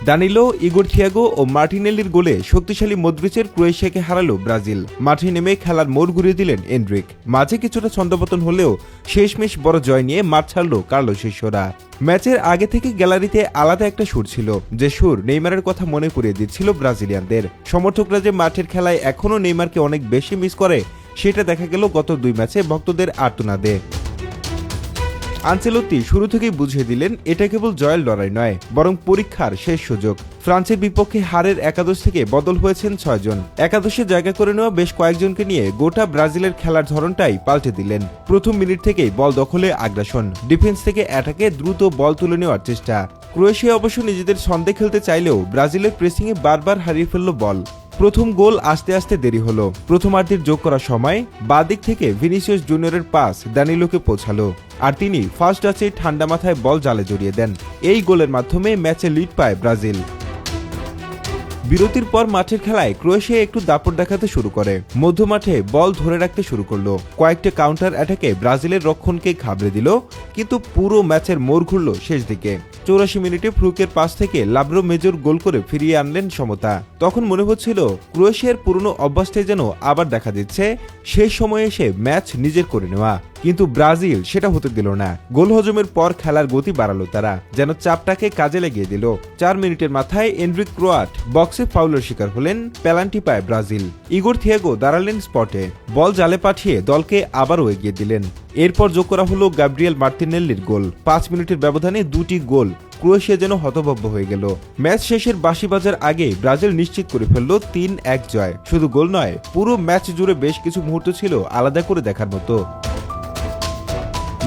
দানিলো, ইগোর Thiago ও মার্টিনেলির গোলে শক্তিশালী মদ্রিচের ক্রোয়েশিয়াকে হারালো ব্রাজিল। মাঠে নেমে খেলার মোড় ঘুরিয়ে দিলেন এনরিক। মাঝে কিছুটা ছন্দপতন হলেও শেষমেশ বড় জয় নিয়ে মাঠ ছাড়ল কার্লো শিষ্যরা। ম্যাচের আগে থেকে গ্যালারিতে আলাদা একটা সুর ছিল, যে সুর নেইমারের কথা মনে করিয়ে দিচ্ছিল ব্রাজিলিয়ানদের। সমর্থকরা যে মাঠের খেলায় এখনও নেইমারকে অনেক বেশি মিস করে সেটা দেখা গেল গত 2 ম্যাচে ভক্তদের আর্তনাদে। আনচেলত্তি শুরু থেকেই বুঝিয়ে দিলেন এটা কেবল জয়ের লড়াই নয়, বরং পরীক্ষার শেষ সুযোগ। ফ্রান্সের বিপক্ষে হারের একাদশ থেকে বদল হয়েছেন 6 জন। একাদশে জায়গা করে নেওয়া বেশ কয়েকজনকে নিয়ে গোটা ব্রাজিলের খেলার ধরনটাই পাল্টে দিলেন। প্রথম মিনিট থেকেই বল দখলে আগ্রাসন, ডিফেন্স থেকে অ্যাটাকে দ্রুত বল তুলে নেওয়ার চেষ্টা। ক্রোয়েশিয়া অবশ্য নিজেদের ছন্দে খেলতে চাইলেও ব্রাজিলের প্রেসিংয়ে বারবার হারিয়ে ফেলল বল। প্রথম গোল আসতে আসতে দেরি হলো। প্রথমার্ধের যোগ করার সময় বাদিক থেকে ভিনিসিয়াস জুনিয়রের পাস দানিলোকে পৌঁছালো, আর তিনি ফার্স্ট টাচেই ঠান্ডা মাথায় বল জালে জড়িয়ে দেন। এই গোলের মাধ্যমে ম্যাচে লিড পায় ব্রাজিল। বিরতির পর মাঠের খেলায় ক্রোয়েশিয়া একটু দাপট দেখাতে শুরু করে। মধ্যমাঠে বল ধরে রাখতে শুরু করলো। কয়েকটা কাউন্টার অ্যাটাকে ব্রাজিলের রক্ষণকে ঘাবড়ে দিল, কিন্তু পুরো ম্যাচের মোড় ঘুরল শেষ দিকে। 84 মিনিটে ফ্লুকের পাস থেকে লাব্রো মেজর গোল করে ফিরিয়ে আনলেন সমতা। তখন মনে হচ্ছিল ক্রোয়েশিয়ার পুরনো অভ্যাসটাই যেন আবার দেখা দিচ্ছে, শেষ সময়ে এসে ম্যাচ নিজের করে নেওয়া। কিন্তু ব্রাজিল সেটা হতে দিল না। গোল হজমের পর খেলার গতি বাড়ালো তারা, যেন চাপটাকে কাজে লাগিয়ে দিল। 4 মিনিটের মাথায় এনরিক ক্রোয়াট বক্সে ফাউলের শিকার হলেন, পেনাল্টি পায় ব্রাজিল। ইগোর থিয়াগো দাঁড়ালেন স্পটে, বল জালে পাঠিয়ে দলকে আবারও এগিয়ে দিলেন। এরপর যোগ করা হলো গাব্রিয়েল মার্তিনেল্লির গোল। 5 মিনিটের ব্যবধানে 2টি গোল। ক্রোয়েশিয়া যেন হতভম্ব হয়ে গেল। ম্যাচ শেষের বাঁশি বাজার আগে ব্রাজিল নিশ্চিত করে ফেলল 3-1 জয়। শুধু গোল নয়, পুরো ম্যাচ জুড়ে বেশ কিছু মুহূর্ত ছিল আলাদা করে দেখার মতো।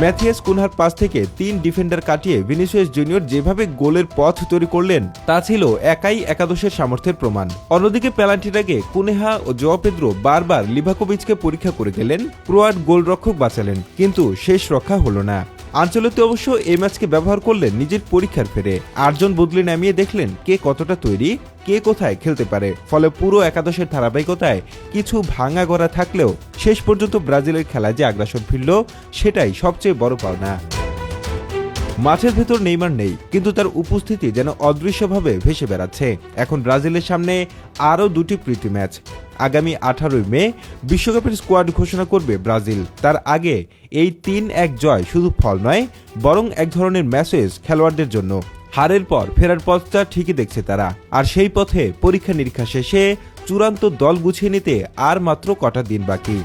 ম্যাথিয়াস কুনহার পাস থেকে 3 ডিফেন্ডার কাটিয়ে ভিনিসিয়াস জুনিয়র যেভাবে গোলের পথ তৈরি করলেন তা ছিল একাই একাদশের সামর্থ্যের প্রমাণ। অন্যদিকে পেনাল্টির আগে কুনেহা ও জোয়া পেদ্রো বারবার লিভাকোভিচকে পরীক্ষা করে গেলেন। ক্রোয়াট গোলরক্ষক বাঁচালেন, কিন্তু শেষ রক্ষা হলো না। আনচেলত্তি অবশ্য এই ম্যাচকে ব্যবহার করলেন নিজের পরীক্ষার ফেরে। 8 জন বদলে নামিয়ে দেখলেন কে কতটা তৈরি, কে কোথায় খেলতে পারে। ফলে পুরো একাদশের ধারাবাহিকতায় কিছু ভাঙা গড়া থাকলেও শেষ পর্যন্ত ব্রাজিলের খেলায় যে আগ্রাসন ফিরল, সেটাই সবচেয়ে বড় পাওনা। মাঠের ভেতর নেইমার নেই, কিন্তু তার উপস্থিতি যেন অদৃশ্যভাবে ভেসে বেড়াচ্ছে। এখন ব্রাজিলের সামনে আরও 2টি প্রীতি ম্যাচ। আগামী 18 মে বিশ্বকাপের স্কোয়াড ঘোষণা করবে ব্রাজিল। তার আগে এই 3-1 জয় শুধু ফল নয়, বরং এক ধরনের মেসেজ খেলোয়াড়দের জন্য। হারের পর ফেরার পথটা ঠিকই দেখছে তারা, আর সেই পথে পরীক্ষা নিরীক্ষা শেষে চূড়ান্ত দল গুছিয়ে নিতে আর মাত্র কটা দিন বাকি।